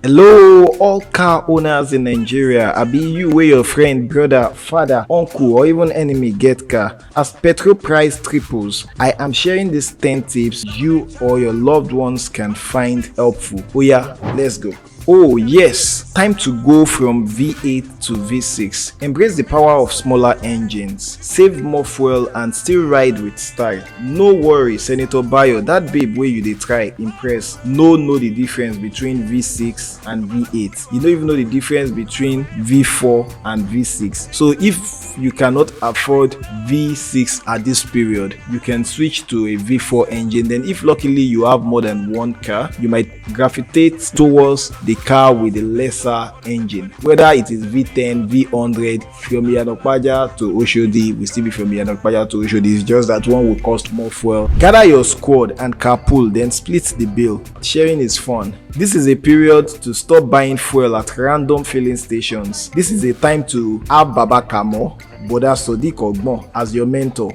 Hello, all car owners in Nigeria. I be you where your friend, brother, father, uncle, or even enemy get car. As petrol price triples, I am sharing these 10 tips you or your loved ones can find helpful. Oh yeah, let's go. Oh yes, time to go from V8 to V6. Embrace the power of smaller engines, save more fuel and still ride with style. No worry, Senator Bayo, that babe wey you dey try impress no know the difference between V6 and V8. You don't even know the difference between V4 and V6. So if you cannot afford V6 at this period, you can switch to a V4 engine. Then if luckily you have more than one car, you might gravitate towards the car with the lesser engine, whether it is V10, V100. From Iyanokpaja to Oshodi will still be from Iyanokpaja to Oshodi. It's just that one will cost more fuel. Gather your squad and carpool, then split the bill. Sharing is fun. This is a period to stop buying fuel at random filling stations. This is a time to have Baba Kamo, Boda Sodiq Ogbon as your mentor.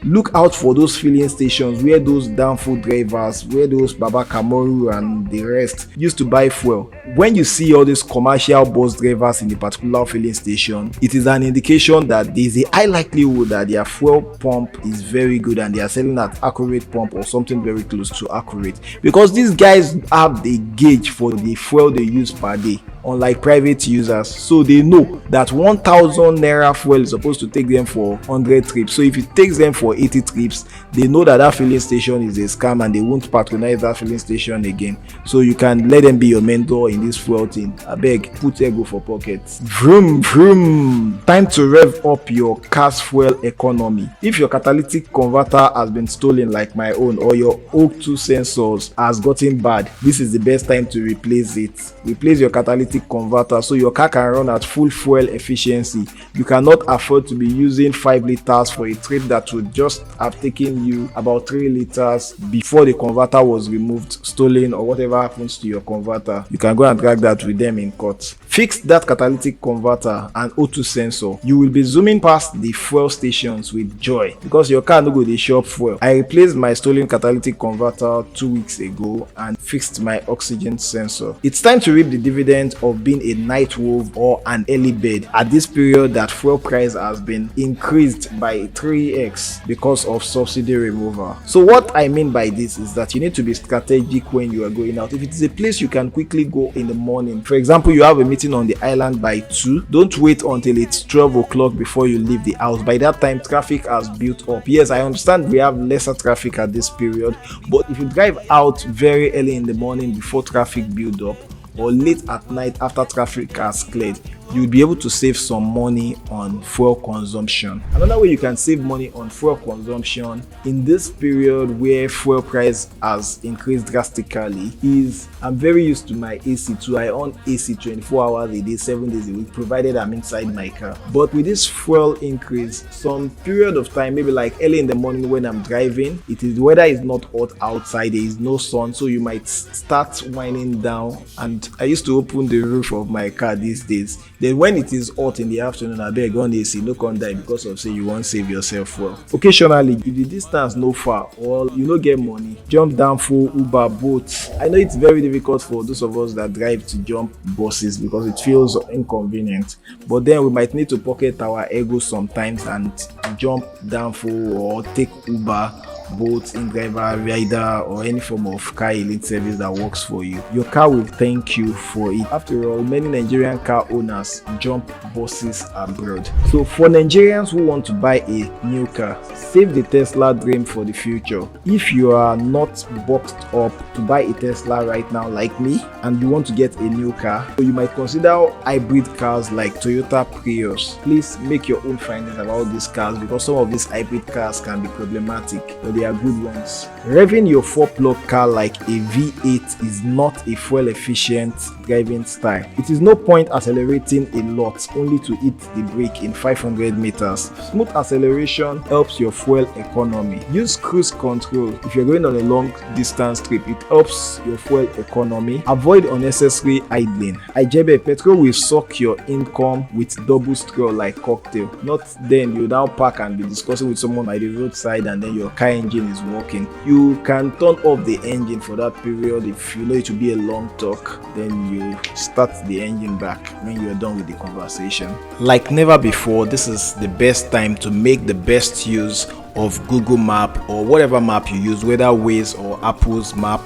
Look out for those filling stations where those downful drivers, where those Baba Kamoru and the rest used to buy fuel. When you see all these commercial bus drivers in a particular filling station, it is an indication that there is a high likelihood that their fuel pump is very good and they are selling at accurate pump or something very close to accurate, because these guys have the gauge for the fuel they use per day, unlike private users. So they know that 1,000 naira fuel is supposed to take them for 100 trips. So if it takes them for 80 trips, they know that filling station is a scam and they won't patronize that filling station again. So you can let them be your mentor in this fuel thing. Abeg, put ego for pockets. Vroom vroom. Time to rev up your car's fuel economy. If your catalytic converter has been stolen like my own, or your O2 sensors has gotten bad, this is the best time to replace it. Replace your catalytic converter so your car can run at full fuel efficiency. You cannot afford to be using 5 liters for a trip that would just have taken you about 3 liters before the converter was removed, stolen, or whatever happens to your converter. You can go and drag that with them in court. Fix that catalytic converter and O2 sensor. You will be zooming past the fuel stations with joy because your car no go dey shop fuel. I replaced my stolen catalytic converter 2 weeks ago and fixed my oxygen sensor. It's time to reap the dividend of being a night wolf or an early bird at this period that fuel price has been increased by 3x because of subsidy removal. So what I mean by this is that you need to be strategic when you are going out. If it is a place you can quickly go in the morning, for example, you have a meeting on the island by 2, don't wait until it's 12 o'clock before you leave the house. By that time, traffic has built up. Yes, I understand we have lesser traffic at this period, but if you drive out very early in the morning before traffic build up, or late at night after traffic has cleared, you'll be able to save some money on fuel consumption. Another way you can save money on fuel consumption in this period where fuel price has increased drastically is, I'm very used to my AC too. I on AC 24 hours a day, 7 days a week, provided I'm inside my car. But with this fuel increase, some period of time, maybe like early in the morning when I'm driving, the weather is not hot outside, there is no sun, so you might start winding down. And I used to open the roof of my car these days. Then when it is hot in the afternoon, I beg on AC, no come die because of say you won't save yourself fuel. Occasionally, if the distance no far or you no get money, jump down for Uber, boats. I know it's very difficult for those of us that drive to jump buses because it feels inconvenient, but then we might need to pocket our ego sometimes and jump down for or take Uber, both in driver, rider, or any form of car hailing service that works for you. Your car will thank you for it. After all, many Nigerian car owners jump buses abroad. So for Nigerians who want to buy a new car, save the Tesla dream for the future. If you are not boxed up to buy a Tesla right now like me and you want to get a new car, so you might consider hybrid cars like Toyota Prius. Please make your own findings about these cars because some of these hybrid cars can be problematic, but they are good ones. Revving your 4-plug car like a V8 is not a fuel efficient driving style. It is no point accelerating a lot only to hit the brake in 500 meters. Smooth acceleration helps your fuel economy. Use cruise control if you're going on a long distance trip. It helps your fuel economy. Avoid unnecessary idling. Ijebe, petrol will suck your income with double straw like cocktail. Not then you now park and be discussing with someone by the roadside and then your car engine engine is working. You can turn off the engine for that period. If you know it will be a long talk, then you start the engine back when you're done with the conversation. Like never before, this is the best time to make the best use of Google Map or whatever map you use, whether Waze or Apple's map.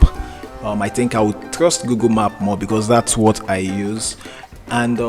I think I would trust Google Map more because that's what I use. And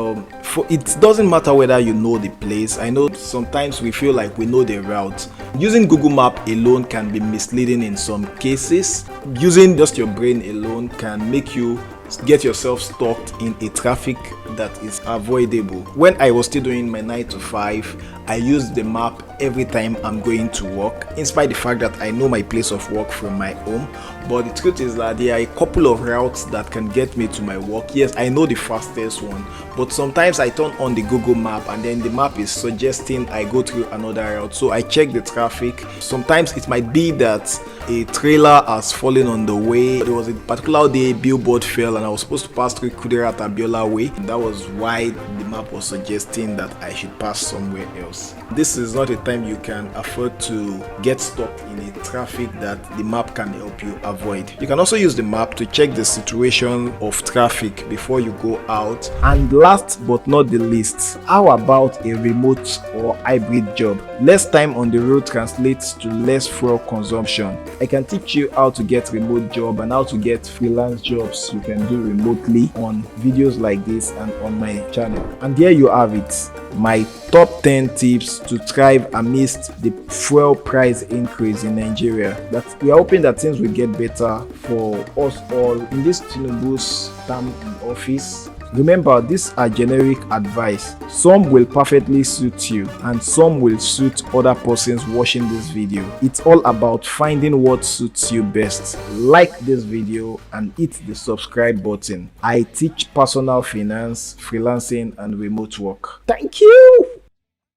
it doesn't matter whether you know the place. I know sometimes we feel like we know the route. Using Google Map alone can be misleading in some cases. Using just your brain alone can make you get yourself stuck in a traffic that is avoidable. When I was still doing my 9 to 5, I used the map every time I'm going to work, in spite of the fact that I know my place of work from my home. But the truth is that there are a couple of routes that can get me to my work. Yes, I know the fastest one, but sometimes I turn on the Google Map and then the map is suggesting I go through another route. So I check the traffic. Sometimes it might be that a trailer has fallen on the way. There was a particular day billboard fell and I was supposed to pass through Kudirat Abiola Way. That was why the map was suggesting that I should pass somewhere else. This is not a time you can afford to get stuck in a traffic that the map can help you avoid. You can also use the map to check the situation of traffic before you go out. And last but not the least, how about a remote or hybrid job? Less time on the road translates to less fuel consumption. I can teach you how to get remote job and how to get freelance jobs you can do remotely on videos like this and on my channel. And there you have it, my top 10 tips to thrive amidst the fuel price increase in Nigeria. That we are hoping that things will get better for us all in this Tinubu's term in office. Remember, these are generic advice. Some will perfectly suit you and some will suit other persons watching this video. It's all about finding what suits you best. Like this video and hit the subscribe button. I teach personal finance, freelancing and remote work. Thank you.